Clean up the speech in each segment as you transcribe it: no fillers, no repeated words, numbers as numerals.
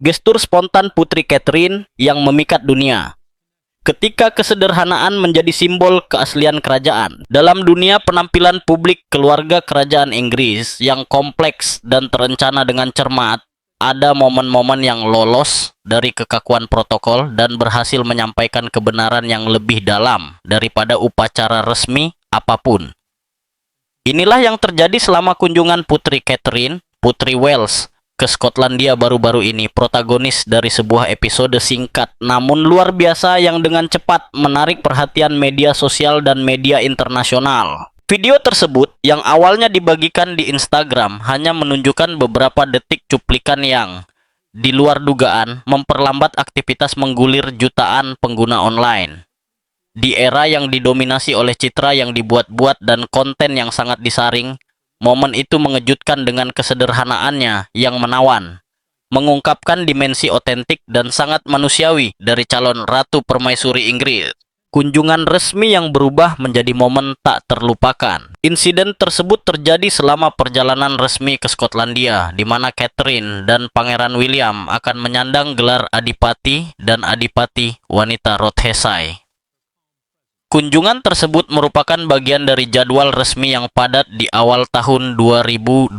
Gestur spontan Putri Catherine yang memikat dunia. Ketika kesederhanaan menjadi simbol keaslian kerajaan. Dalam dunia penampilan publik keluarga kerajaan Inggris yang kompleks dan terencana dengan cermat, ada momen-momen yang lolos dari kekakuan protokol dan berhasil menyampaikan kebenaran yang lebih dalam daripada upacara resmi apapun. Inilah yang terjadi selama kunjungan Putri Catherine, Putri Wales, ke Skotlandia baru-baru ini, protagonis dari sebuah episode singkat namun luar biasa yang dengan cepat menarik perhatian media sosial dan media internasional. Video tersebut yang awalnya dibagikan di Instagram hanya menunjukkan beberapa detik cuplikan yang, di luar dugaan, memperlambat aktivitas menggulir jutaan pengguna online. Di era yang didominasi oleh citra yang dibuat-buat dan konten yang sangat disaring, momen itu mengejutkan dengan kesederhanaannya yang menawan, mengungkapkan dimensi otentik dan sangat manusiawi dari calon Ratu Permaisuri Inggris. Kunjungan resmi yang berubah menjadi momen tak terlupakan. Insiden tersebut terjadi selama perjalanan resmi ke Skotlandia, di mana Catherine dan Pangeran William akan menyandang gelar Adipati dan Adipati Wanita Rothesay. Kunjungan tersebut merupakan bagian dari jadwal resmi yang padat di awal tahun 2024,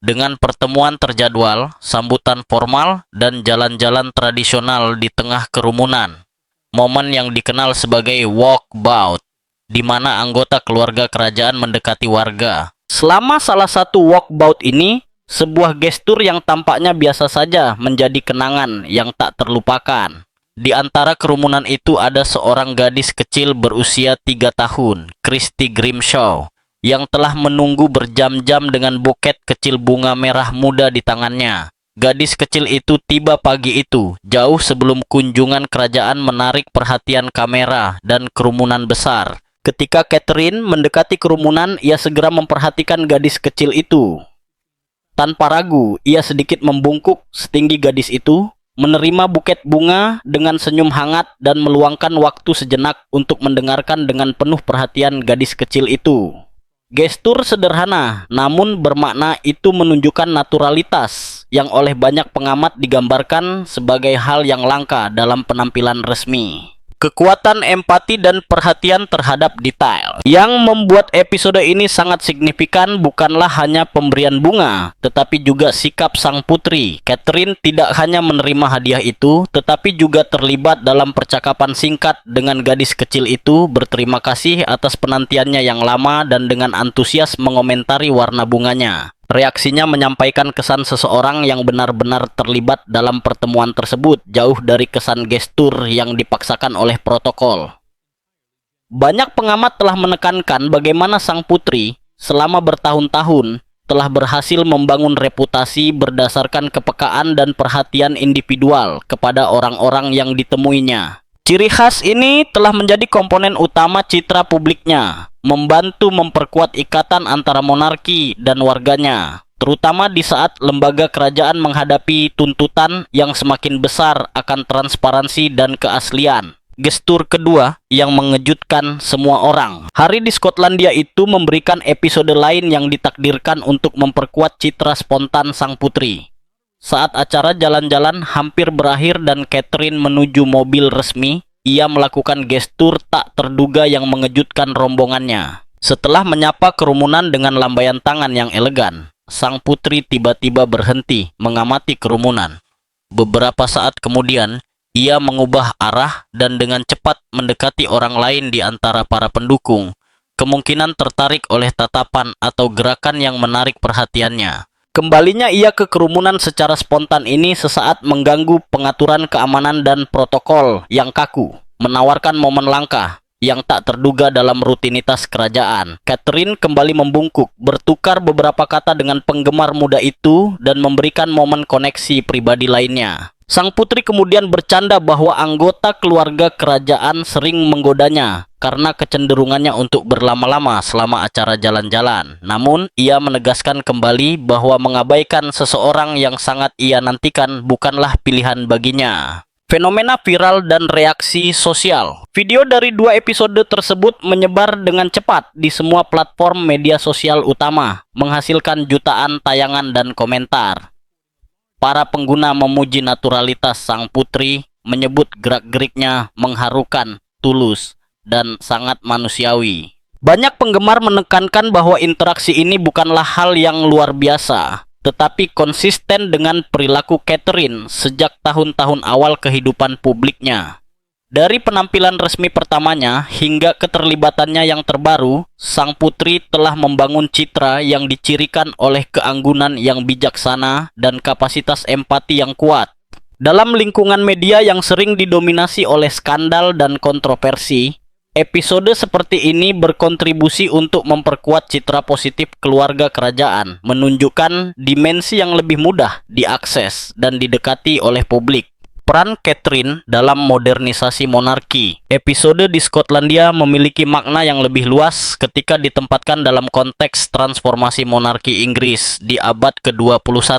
dengan pertemuan terjadwal, sambutan formal, dan jalan-jalan tradisional di tengah kerumunan. Momen yang dikenal sebagai walkabout, di mana anggota keluarga kerajaan mendekati warga. Selama salah satu walkabout ini, sebuah gestur yang tampaknya biasa saja menjadi kenangan yang tak terlupakan. Di antara kerumunan itu ada seorang gadis kecil berusia 3 tahun, Christy Grimshaw, yang telah menunggu berjam-jam dengan buket kecil bunga merah muda di tangannya. Gadis kecil itu tiba pagi itu, jauh sebelum kunjungan kerajaan menarik perhatian kamera dan kerumunan besar. Ketika Catherine mendekati kerumunan, ia segera memperhatikan gadis kecil itu. Tanpa ragu, ia sedikit membungkuk setinggi gadis itu, menerima buket bunga dengan senyum hangat dan meluangkan waktu sejenak untuk mendengarkan dengan penuh perhatian gadis kecil itu. Gestur sederhana namun bermakna itu menunjukkan naturalitas yang oleh banyak pengamat digambarkan sebagai hal yang langka dalam penampilan resmi. Kekuatan empati dan perhatian terhadap detail. Yang membuat episode ini sangat signifikan bukanlah hanya pemberian bunga, tetapi juga sikap sang putri. Catherine tidak hanya menerima hadiah itu, tetapi juga terlibat dalam percakapan singkat dengan gadis kecil itu, berterima kasih atas penantiannya yang lama dan dengan antusias mengomentari warna bunganya. Reaksinya menyampaikan kesan seseorang yang benar-benar terlibat dalam pertemuan tersebut, jauh dari kesan gestur yang dipaksakan oleh protokol. Banyak pengamat telah menekankan bagaimana sang putri selama bertahun-tahun telah berhasil membangun reputasi berdasarkan kepekaan dan perhatian individual kepada orang-orang yang ditemuinya. Ciri khas ini telah menjadi komponen utama citra publiknya, membantu memperkuat ikatan antara monarki dan warganya, terutama di saat lembaga kerajaan menghadapi tuntutan yang semakin besar akan transparansi dan keaslian. Gestur kedua yang mengejutkan semua orang. Hari di Skotlandia itu memberikan episode lain yang ditakdirkan untuk memperkuat citra spontan sang putri. Saat acara jalan-jalan hampir berakhir dan Catherine menuju mobil resmi, ia melakukan gestur tak terduga yang mengejutkan rombongannya. Setelah menyapa kerumunan dengan lambaian tangan yang elegan, sang putri tiba-tiba berhenti mengamati kerumunan. Beberapa saat kemudian, ia mengubah arah dan dengan cepat mendekati orang lain di antara para pendukung, kemungkinan tertarik oleh tatapan atau gerakan yang menarik perhatiannya. Kembalinya ia ke kerumunan secara spontan ini sesaat mengganggu pengaturan keamanan dan protokol yang kaku, menawarkan momen langka yang tak terduga dalam rutinitas kerajaan. Catherine kembali membungkuk, bertukar beberapa kata dengan penggemar muda itu dan memberikan momen koneksi pribadi lainnya. Sang putri kemudian bercanda bahwa anggota keluarga kerajaan sering menggodanya karena kecenderungannya untuk berlama-lama selama acara jalan-jalan. Namun, ia menegaskan kembali bahwa mengabaikan seseorang yang sangat ia nantikan bukanlah pilihan baginya. Fenomena viral dan reaksi sosial. Video dari 2 episode tersebut menyebar dengan cepat di semua platform media sosial utama, menghasilkan jutaan tayangan dan komentar. Para pengguna memuji naturalitas sang putri, menyebut gerak-geriknya mengharukan, tulus, dan sangat manusiawi. Banyak penggemar menekankan bahwa interaksi ini bukanlah hal yang luar biasa, tetapi konsisten dengan perilaku Catherine sejak tahun-tahun awal kehidupan publiknya. Dari penampilan resmi pertamanya hingga keterlibatannya yang terbaru, sang putri telah membangun citra yang dicirikan oleh keanggunan yang bijaksana dan kapasitas empati yang kuat. Dalam lingkungan media yang sering didominasi oleh skandal dan kontroversi, episode seperti ini berkontribusi untuk memperkuat citra positif keluarga kerajaan, menunjukkan dimensi yang lebih mudah diakses dan didekati oleh publik. Peran Catherine dalam modernisasi monarki. Episode di Skotlandia memiliki makna yang lebih luas ketika ditempatkan dalam konteks transformasi monarki Inggris di abad ke-21.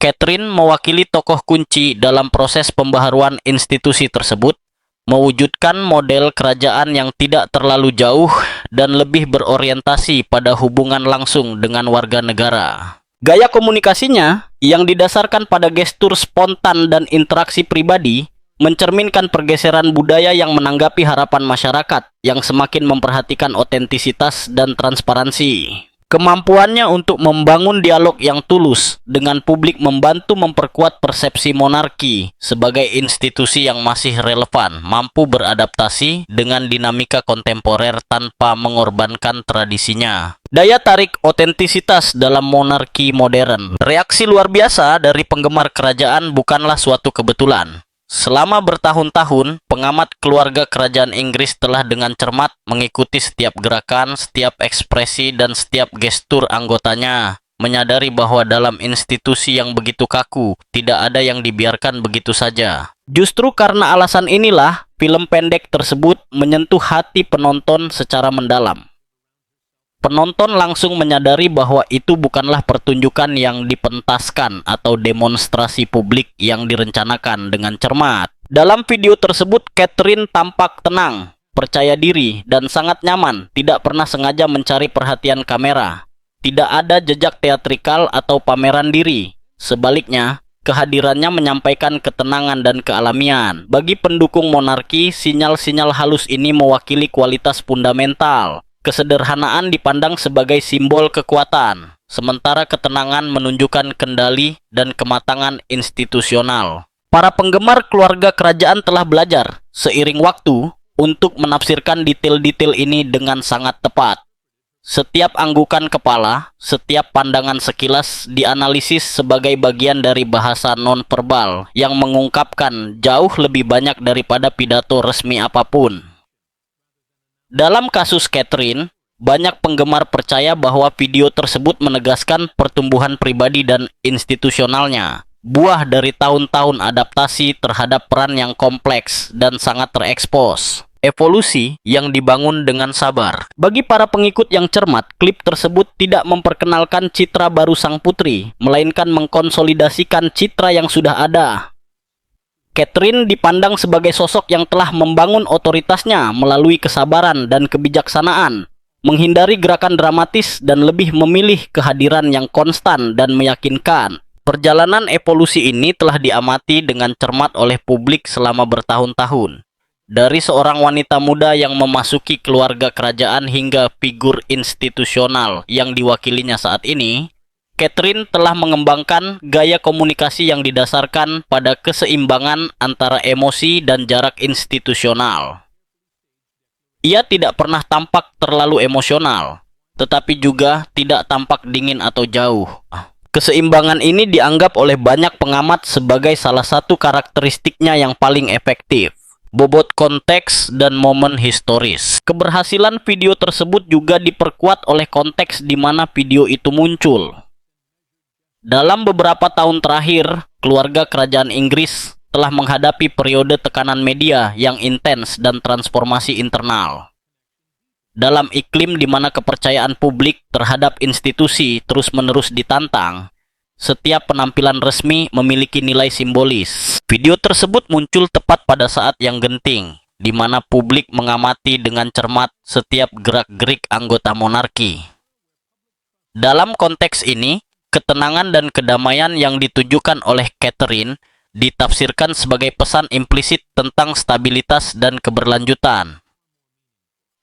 Catherine mewakili tokoh kunci dalam proses pembaharuan institusi tersebut, mewujudkan model kerajaan yang tidak terlalu jauh dan lebih berorientasi pada hubungan langsung dengan warga negara. Gaya komunikasinya yang didasarkan pada gestur spontan dan interaksi pribadi mencerminkan pergeseran budaya yang menanggapi harapan masyarakat yang semakin memperhatikan otentisitas dan transparansi. Kemampuannya untuk membangun dialog yang tulus dengan publik membantu memperkuat persepsi monarki sebagai institusi yang masih relevan, mampu beradaptasi dengan dinamika kontemporer tanpa mengorbankan tradisinya. Daya tarik otentisitas dalam monarki modern. Reaksi luar biasa dari penggemar kerajaan bukanlah suatu kebetulan. Selama bertahun-tahun, pengamat keluarga kerajaan Inggris telah dengan cermat mengikuti setiap gerakan, setiap ekspresi, dan setiap gestur anggotanya, menyadari bahwa dalam institusi yang begitu kaku, tidak ada yang dibiarkan begitu saja. Justru karena alasan inilah, film pendek tersebut menyentuh hati penonton secara mendalam. Penonton langsung menyadari bahwa itu bukanlah pertunjukan yang dipentaskan atau demonstrasi publik yang direncanakan dengan cermat. Dalam video tersebut, Catherine tampak tenang, percaya diri, dan sangat nyaman, tidak pernah sengaja mencari perhatian kamera. Tidak ada jejak teatrikal atau pameran diri. Sebaliknya, kehadirannya menyampaikan ketenangan dan kealamian. Bagi pendukung monarki, sinyal-sinyal halus ini mewakili kualitas fundamental. Kesederhanaan dipandang sebagai simbol kekuatan, sementara ketenangan menunjukkan kendali dan kematangan institusional. Para penggemar keluarga kerajaan telah belajar seiring waktu untuk menafsirkan detail-detail ini dengan sangat tepat. Setiap anggukan kepala, setiap pandangan sekilas dianalisis sebagai bagian dari bahasa nonverbal yang mengungkapkan jauh lebih banyak daripada pidato resmi apapun. Dalam kasus Catherine, banyak penggemar percaya bahwa video tersebut menegaskan pertumbuhan pribadi dan institusionalnya, buah dari tahun-tahun adaptasi terhadap peran yang kompleks dan sangat terekspos. Evolusi yang dibangun dengan sabar. Bagi para pengikut yang cermat, klip tersebut tidak memperkenalkan citra baru sang putri, melainkan mengkonsolidasikan citra yang sudah ada. Catherine dipandang sebagai sosok yang telah membangun otoritasnya melalui kesabaran dan kebijaksanaan, menghindari gerakan dramatis dan lebih memilih kehadiran yang konstan dan meyakinkan. Perjalanan evolusi ini telah diamati dengan cermat oleh publik selama bertahun-tahun. Dari seorang wanita muda yang memasuki keluarga kerajaan hingga figur institusional yang diwakilinya saat ini, Catherine telah mengembangkan gaya komunikasi yang didasarkan pada keseimbangan antara emosi dan jarak institusional. Ia tidak pernah tampak terlalu emosional, tetapi juga tidak tampak dingin atau jauh. Keseimbangan ini dianggap oleh banyak pengamat sebagai salah satu karakteristiknya yang paling efektif. Bobot konteks dan momen historis. Keberhasilan video tersebut juga diperkuat oleh konteks di mana video itu muncul. Dalam beberapa tahun terakhir, keluarga kerajaan Inggris telah menghadapi periode tekanan media yang intens dan transformasi internal. Dalam iklim di mana kepercayaan publik terhadap institusi terus-menerus ditantang, setiap penampilan resmi memiliki nilai simbolis. Video tersebut muncul tepat pada saat yang genting, di mana publik mengamati dengan cermat setiap gerak-gerik anggota monarki. Dalam konteks ini, Ketenangan dan kedamaian yang ditujukan oleh Catherine ditafsirkan sebagai pesan implisit tentang stabilitas dan keberlanjutan.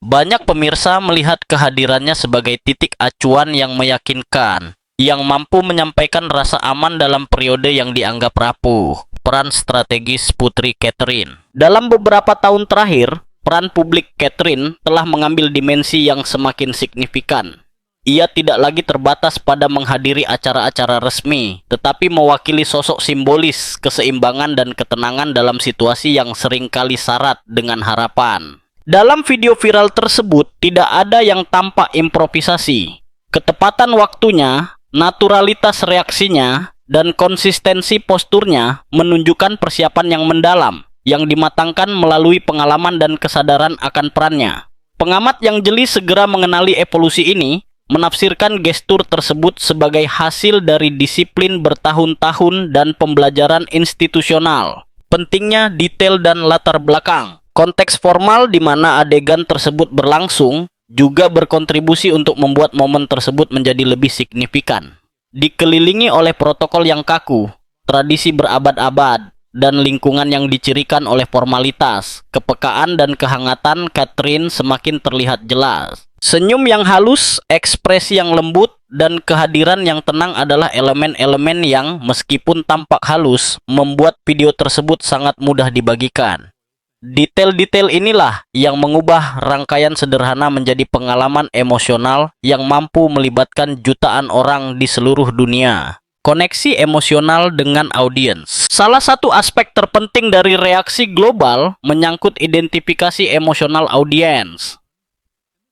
Banyak pemirsa melihat kehadirannya sebagai titik acuan yang meyakinkan, yang mampu menyampaikan rasa aman dalam periode yang dianggap rapuh. Peran strategis Putri Catherine. Dalam beberapa tahun terakhir, peran publik Catherine telah mengambil dimensi yang semakin signifikan. Ia tidak lagi terbatas pada menghadiri acara-acara resmi, tetapi mewakili sosok simbolis keseimbangan dan ketenangan dalam situasi yang seringkali syarat dengan harapan. Dalam video viral tersebut, tidak ada yang tampak improvisasi. Ketepatan waktunya, naturalitas reaksinya, dan konsistensi posturnya menunjukkan persiapan yang mendalam, yang dimatangkan melalui pengalaman dan kesadaran akan perannya. Pengamat yang jeli segera mengenali evolusi ini, menafsirkan gestur tersebut sebagai hasil dari disiplin bertahun-tahun dan pembelajaran institusional. Pentingnya detail dan latar belakang. Konteks formal di mana adegan tersebut berlangsung juga berkontribusi untuk membuat momen tersebut menjadi lebih signifikan. Dikelilingi oleh protokol yang kaku, tradisi berabad-abad, dan lingkungan yang dicirikan oleh formalitas, kepekaan dan kehangatan Catherine semakin terlihat jelas. Senyum yang halus, ekspresi yang lembut, dan kehadiran yang tenang adalah elemen-elemen yang, meskipun tampak halus, membuat video tersebut sangat mudah dibagikan. Detail-detail inilah yang mengubah rangkaian sederhana menjadi pengalaman emosional yang mampu melibatkan jutaan orang di seluruh dunia. Koneksi emosional dengan audiens. Salah satu aspek terpenting dari reaksi global menyangkut identifikasi emosional audiens.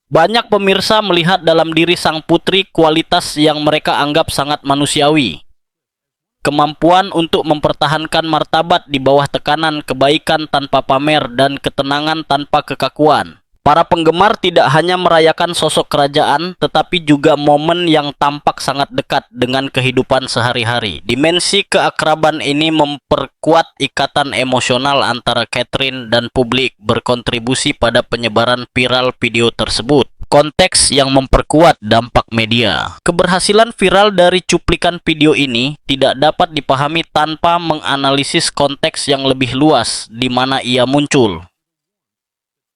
Banyak pemirsa melihat dalam diri sang putri kualitas yang mereka anggap sangat manusiawi. Kemampuan untuk mempertahankan martabat di bawah tekanan, kebaikan tanpa pamer, dan ketenangan tanpa kekakuan. Para penggemar tidak hanya merayakan sosok kerajaan, tetapi juga momen yang tampak sangat dekat dengan kehidupan sehari-hari. Dimensi keakraban ini memperkuat ikatan emosional antara Catherine dan publik, berkontribusi pada penyebaran viral video tersebut. Konteks yang memperkuat dampak media. Keberhasilan viral dari cuplikan video ini tidak dapat dipahami tanpa menganalisis konteks yang lebih luas di mana ia muncul.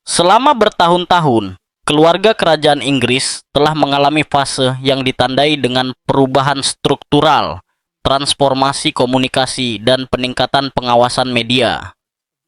Selama bertahun-tahun, keluarga kerajaan Inggris telah mengalami fase yang ditandai dengan perubahan struktural, transformasi komunikasi, dan peningkatan pengawasan media.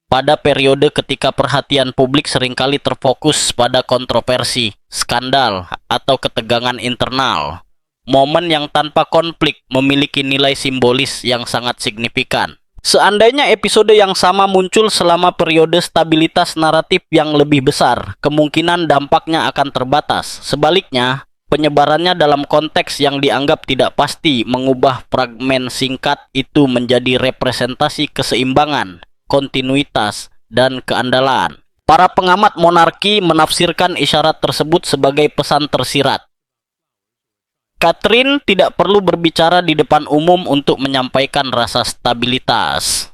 Pada periode ketika perhatian publik seringkali terfokus pada kontroversi, skandal, atau ketegangan internal, momen yang tanpa konflik memiliki nilai simbolis yang sangat signifikan. Seandainya episode yang sama muncul selama periode stabilitas naratif yang lebih besar, kemungkinan dampaknya akan terbatas. Sebaliknya, penyebarannya dalam konteks yang dianggap tidak pasti mengubah fragmen singkat itu menjadi representasi keseimbangan, kontinuitas, dan keandalan. Para pengamat monarki menafsirkan isyarat tersebut sebagai pesan tersirat. Catherine tidak perlu berbicara di depan umum untuk menyampaikan rasa stabilitas.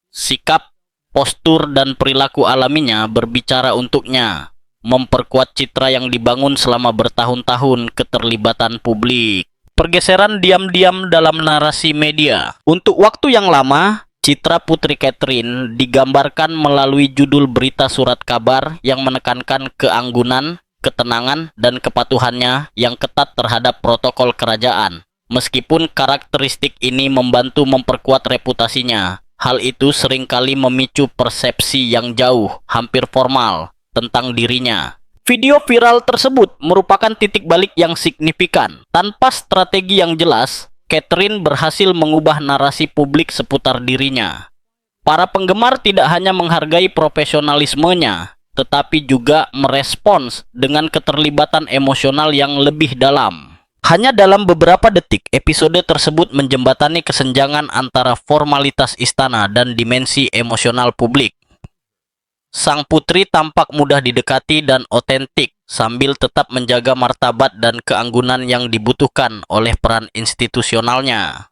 Sikap, postur, dan perilaku alaminya berbicara untuknya, memperkuat citra yang dibangun selama bertahun-tahun keterlibatan publik. Pergeseran diam-diam dalam narasi media. Untuk waktu yang lama, citra Putri Catherine digambarkan melalui judul berita surat kabar yang menekankan keanggunan, ketenangan, dan kepatuhannya yang ketat terhadap protokol kerajaan. Meskipun karakteristik ini membantu memperkuat reputasinya, hal itu seringkali memicu persepsi yang jauh, hampir formal, tentang dirinya. Video viral tersebut merupakan titik balik yang signifikan. Tanpa strategi yang jelas, Catherine berhasil mengubah narasi publik seputar dirinya. Para penggemar tidak hanya menghargai profesionalismenya, tetapi juga merespons dengan keterlibatan emosional yang lebih dalam. Hanya dalam beberapa detik, episode tersebut menjembatani kesenjangan antara formalitas istana dan dimensi emosional publik. Sang putri tampak mudah didekati dan otentik, sambil tetap menjaga martabat dan keanggunan yang dibutuhkan oleh peran institusionalnya.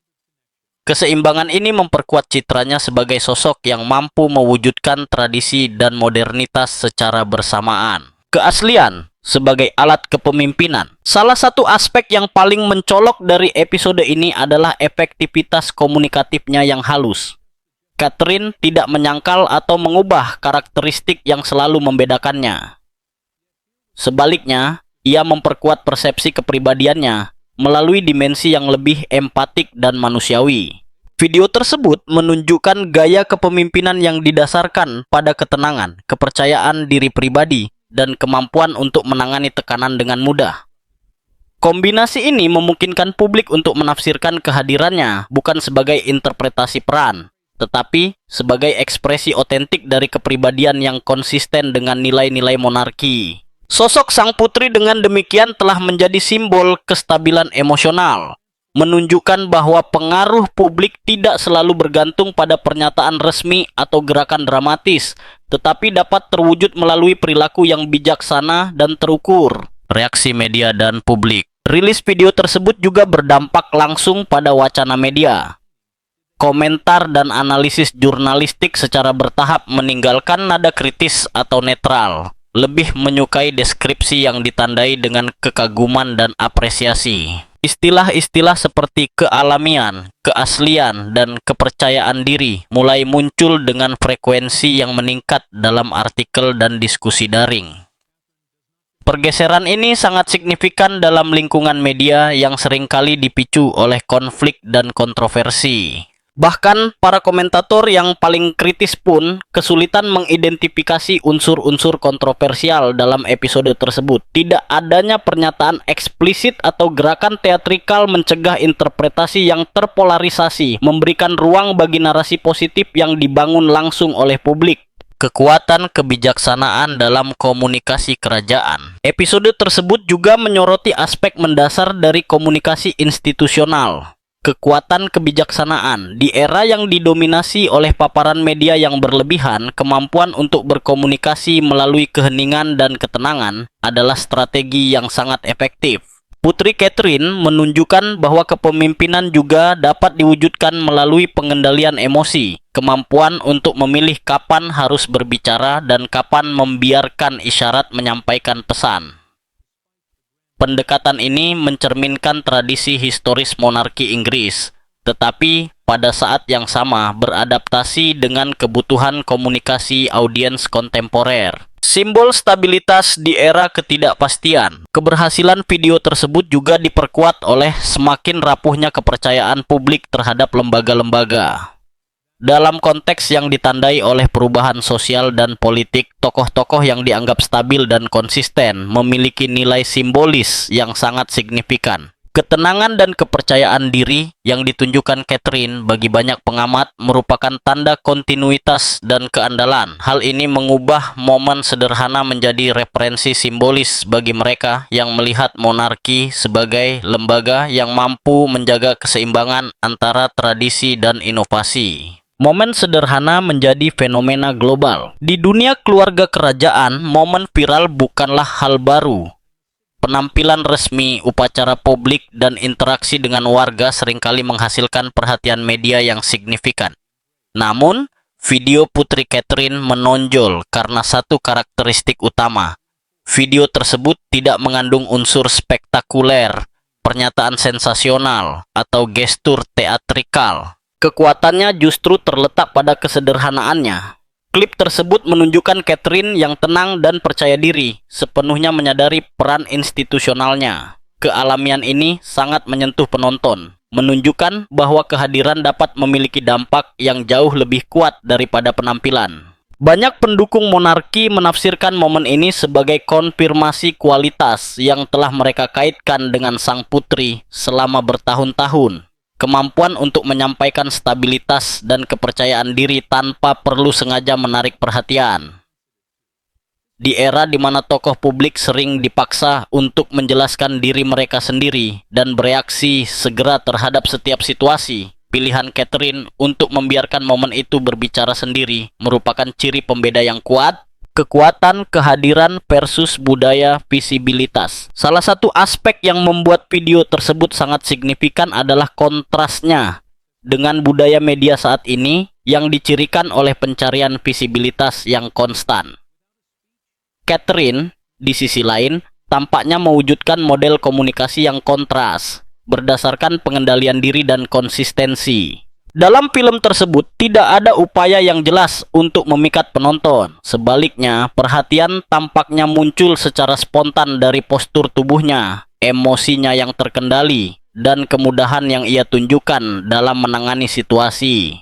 Keseimbangan ini memperkuat citranya sebagai sosok yang mampu mewujudkan tradisi dan modernitas secara bersamaan. Keaslian, sebagai alat kepemimpinan. Salah satu aspek yang paling mencolok dari episode ini adalah efektivitas komunikatifnya yang halus. Catherine tidak menyangkal atau mengubah karakteristik yang selalu membedakannya. Sebaliknya, ia memperkuat persepsi kepribadiannya melalui dimensi yang lebih empatik dan manusiawi. Video tersebut menunjukkan gaya kepemimpinan yang didasarkan pada ketenangan, kepercayaan diri pribadi, dan kemampuan untuk menangani tekanan dengan mudah. Kombinasi ini memungkinkan publik untuk menafsirkan kehadirannya bukan sebagai interpretasi peran, tetapi sebagai ekspresi otentik dari kepribadian yang konsisten dengan nilai-nilai monarki. Sosok sang putri dengan demikian telah menjadi simbol kestabilan emosional, menunjukkan bahwa pengaruh publik tidak selalu bergantung pada pernyataan resmi atau gerakan dramatis, tetapi dapat terwujud melalui perilaku yang bijaksana dan terukur. Reaksi media dan publik. Rilis video tersebut juga berdampak langsung pada wacana media. Komentar dan analisis jurnalistik secara bertahap meninggalkan nada kritis atau netral, lebih menyukai deskripsi yang ditandai dengan kekaguman dan apresiasi. Istilah-istilah seperti kealamian, keaslian, dan kepercayaan diri mulai muncul dengan frekuensi yang meningkat dalam artikel dan diskusi daring. Pergeseran ini sangat signifikan dalam lingkungan media yang seringkali dipicu oleh konflik dan kontroversi. Bahkan, para komentator yang paling kritis pun kesulitan mengidentifikasi unsur-unsur kontroversial dalam episode tersebut. Tidak adanya pernyataan eksplisit atau gerakan teatrikal mencegah interpretasi yang terpolarisasi, memberikan ruang bagi narasi positif yang dibangun langsung oleh publik. Kekuatan kebijaksanaan dalam komunikasi kerajaan. Episode tersebut juga menyoroti aspek mendasar dari komunikasi institusional. Kekuatan kebijaksanaan. Di era yang didominasi oleh paparan media yang berlebihan, kemampuan untuk berkomunikasi melalui keheningan dan ketenangan adalah strategi yang sangat efektif. Putri Catherine menunjukkan bahwa kepemimpinan juga dapat diwujudkan melalui pengendalian emosi, kemampuan untuk memilih kapan harus berbicara dan kapan membiarkan isyarat menyampaikan pesan. Pendekatan ini mencerminkan tradisi historis monarki Inggris, tetapi pada saat yang sama beradaptasi dengan kebutuhan komunikasi audiens kontemporer. Simbol stabilitas di era ketidakpastian. Keberhasilan video tersebut juga diperkuat oleh semakin rapuhnya kepercayaan publik terhadap lembaga-lembaga. Dalam konteks yang ditandai oleh perubahan sosial dan politik, tokoh-tokoh yang dianggap stabil dan konsisten memiliki nilai simbolis yang sangat signifikan. Ketenangan dan kepercayaan diri yang ditunjukkan Catherine bagi banyak pengamat merupakan tanda kontinuitas dan keandalan. Hal ini mengubah momen sederhana menjadi referensi simbolis bagi mereka yang melihat monarki sebagai lembaga yang mampu menjaga keseimbangan antara tradisi dan inovasi. Momen sederhana menjadi fenomena global. Di dunia keluarga kerajaan, momen viral bukanlah hal baru. Penampilan resmi, upacara publik, dan interaksi dengan warga seringkali menghasilkan perhatian media yang signifikan. Namun, video Putri Catherine menonjol karena satu karakteristik utama. Video tersebut tidak mengandung unsur spektakuler, pernyataan sensasional, atau gestur teatrikal. Kekuatannya justru terletak pada kesederhanaannya. Klip tersebut menunjukkan Catherine yang tenang dan percaya diri, sepenuhnya menyadari peran institusionalnya. Kealamian ini sangat menyentuh penonton, menunjukkan bahwa kehadiran dapat memiliki dampak yang jauh lebih kuat daripada penampilan. Banyak pendukung monarki menafsirkan momen ini sebagai konfirmasi kualitas yang telah mereka kaitkan dengan sang putri selama bertahun-tahun. Kemampuan untuk menyampaikan stabilitas dan kepercayaan diri tanpa perlu sengaja menarik perhatian. Di era di mana tokoh publik sering dipaksa untuk menjelaskan diri mereka sendiri dan bereaksi segera terhadap setiap situasi, pilihan Catherine untuk membiarkan momen itu berbicara sendiri merupakan ciri pembeda yang kuat. Kekuatan kehadiran versus budaya visibilitas. Salah satu aspek yang membuat video tersebut sangat signifikan adalah kontrasnya dengan budaya media saat ini yang dicirikan oleh pencarian visibilitas yang konstan. Catherine, di sisi lain, tampaknya mewujudkan model komunikasi yang kontras, berdasarkan pengendalian diri dan konsistensi. Dalam film tersebut, tidak ada upaya yang jelas untuk memikat penonton. Sebaliknya, perhatian tampaknya muncul secara spontan dari postur tubuhnya, emosinya yang terkendali, dan kemudahan yang ia tunjukkan dalam menangani situasi.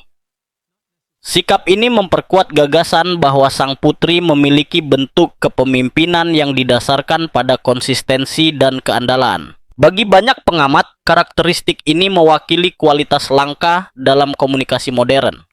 Sikap ini memperkuat gagasan bahwa sang putri memiliki bentuk kepemimpinan yang didasarkan pada konsistensi dan keandalan. Bagi banyak pengamat, karakteristik ini mewakili kualitas langka dalam komunikasi modern.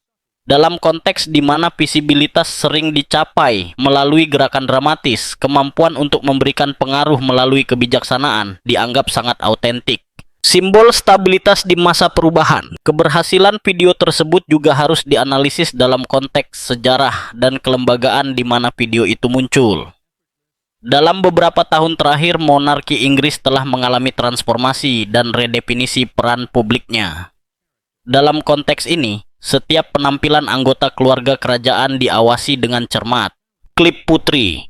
Dalam konteks di mana visibilitas sering dicapai melalui gerakan dramatis, kemampuan untuk memberikan pengaruh melalui kebijaksanaan dianggap sangat autentik. Simbol stabilitas di masa perubahan. Keberhasilan video tersebut juga harus dianalisis dalam konteks sejarah dan kelembagaan di mana video itu muncul. Dalam beberapa tahun terakhir, monarki Inggris telah mengalami transformasi dan redefinisi peran publiknya. Dalam konteks ini, setiap penampilan anggota keluarga kerajaan diawasi dengan cermat. Klip Putri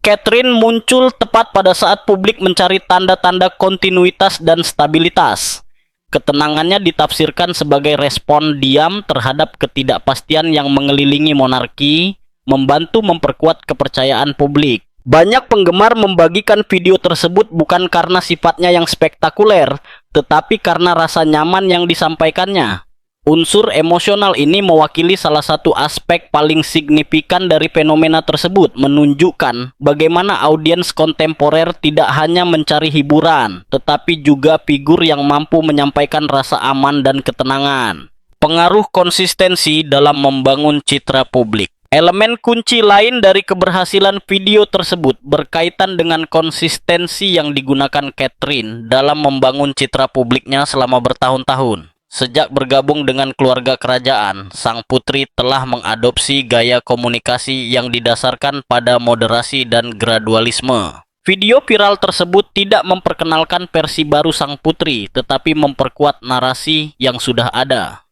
Catherine muncul tepat pada saat publik mencari tanda-tanda kontinuitas dan stabilitas. Ketenangannya ditafsirkan sebagai respon diam terhadap ketidakpastian yang mengelilingi monarki, membantu memperkuat kepercayaan publik. Banyak penggemar membagikan video tersebut bukan karena sifatnya yang spektakuler, tetapi karena rasa nyaman yang disampaikannya. Unsur emosional ini mewakili salah satu aspek paling signifikan dari fenomena tersebut, menunjukkan bagaimana audiens kontemporer tidak hanya mencari hiburan, tetapi juga figur yang mampu menyampaikan rasa aman dan ketenangan. Pengaruh konsistensi dalam membangun citra publik. Elemen kunci lain dari keberhasilan video tersebut berkaitan dengan konsistensi yang digunakan Catherine dalam membangun citra publiknya selama bertahun-tahun. Sejak bergabung dengan keluarga kerajaan, sang putri telah mengadopsi gaya komunikasi yang didasarkan pada moderasi dan gradualisme. Video viral tersebut tidak memperkenalkan versi baru sang putri, tetapi memperkuat narasi yang sudah ada.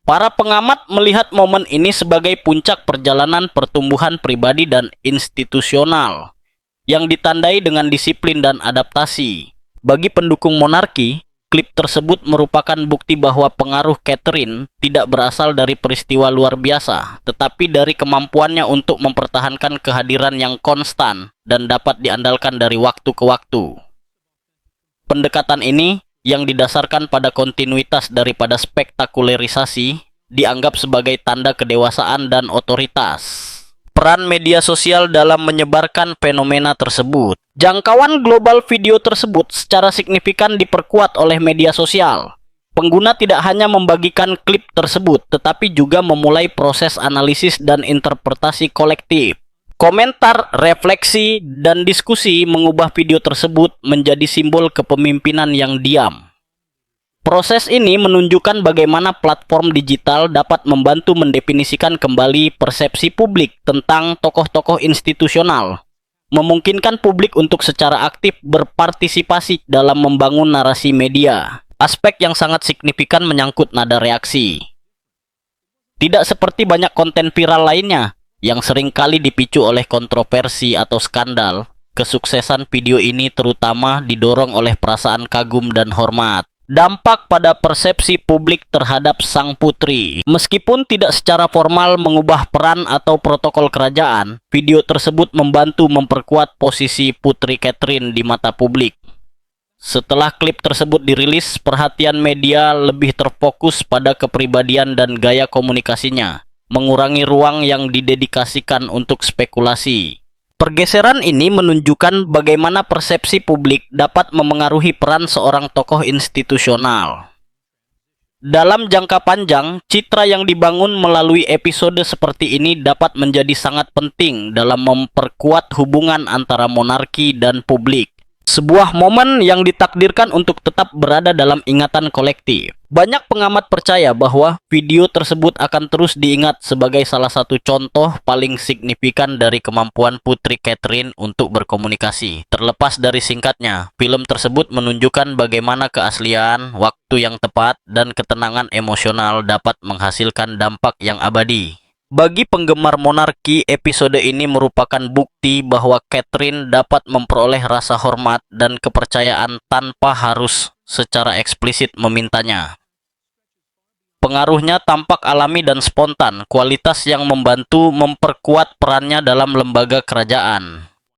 Para pengamat melihat momen ini sebagai puncak perjalanan pertumbuhan pribadi dan institusional, yang ditandai dengan disiplin dan adaptasi. Bagi pendukung monarki, klip tersebut merupakan bukti bahwa pengaruh Catherine tidak berasal dari peristiwa luar biasa, tetapi dari kemampuannya untuk mempertahankan kehadiran yang konstan dan dapat diandalkan dari waktu ke waktu. Pendekatan ini, yang didasarkan pada kontinuitas daripada spektakulerisasi, dianggap sebagai tanda kedewasaan dan otoritas. Peran media sosial dalam menyebarkan fenomena tersebut. Jangkauan global video tersebut secara signifikan diperkuat oleh media sosial. Pengguna tidak hanya membagikan klip tersebut, tetapi juga memulai proses analisis dan interpretasi kolektif. Komentar, refleksi, dan diskusi mengubah video tersebut menjadi simbol kepemimpinan yang diam. Proses ini menunjukkan bagaimana platform digital dapat membantu mendefinisikan kembali persepsi publik tentang tokoh-tokoh institusional, memungkinkan publik untuk secara aktif berpartisipasi dalam membangun narasi media. Aspek yang sangat signifikan menyangkut nada reaksi. Tidak seperti banyak konten viral lainnya, yang seringkali dipicu oleh kontroversi atau skandal, kesuksesan video ini terutama didorong oleh perasaan kagum dan hormat. Dampak pada persepsi publik terhadap sang putri. Meskipun tidak secara formal mengubah peran atau protokol kerajaan, video tersebut membantu memperkuat posisi Putri Catherine di mata publik. Setelah klip tersebut dirilis, perhatian media lebih terfokus pada kepribadian dan gaya komunikasinya, mengurangi ruang yang didedikasikan untuk spekulasi. Pergeseran ini menunjukkan bagaimana persepsi publik dapat memengaruhi peran seorang tokoh institusional. Dalam jangka panjang, citra yang dibangun melalui episode seperti ini dapat menjadi sangat penting dalam memperkuat hubungan antara monarki dan publik. Sebuah momen yang ditakdirkan untuk tetap berada dalam ingatan kolektif. Banyak pengamat percaya bahwa video tersebut akan terus diingat sebagai salah satu contoh paling signifikan dari kemampuan Putri Catherine untuk berkomunikasi. Terlepas dari singkatnya, film tersebut menunjukkan bagaimana keaslian, waktu yang tepat, dan ketenangan emosional dapat menghasilkan dampak yang abadi. Bagi penggemar monarki, episode ini merupakan bukti bahwa Catherine dapat memperoleh rasa hormat dan kepercayaan tanpa harus secara eksplisit memintanya. Pengaruhnya tampak alami dan spontan, kualitas yang membantu memperkuat perannya dalam lembaga kerajaan.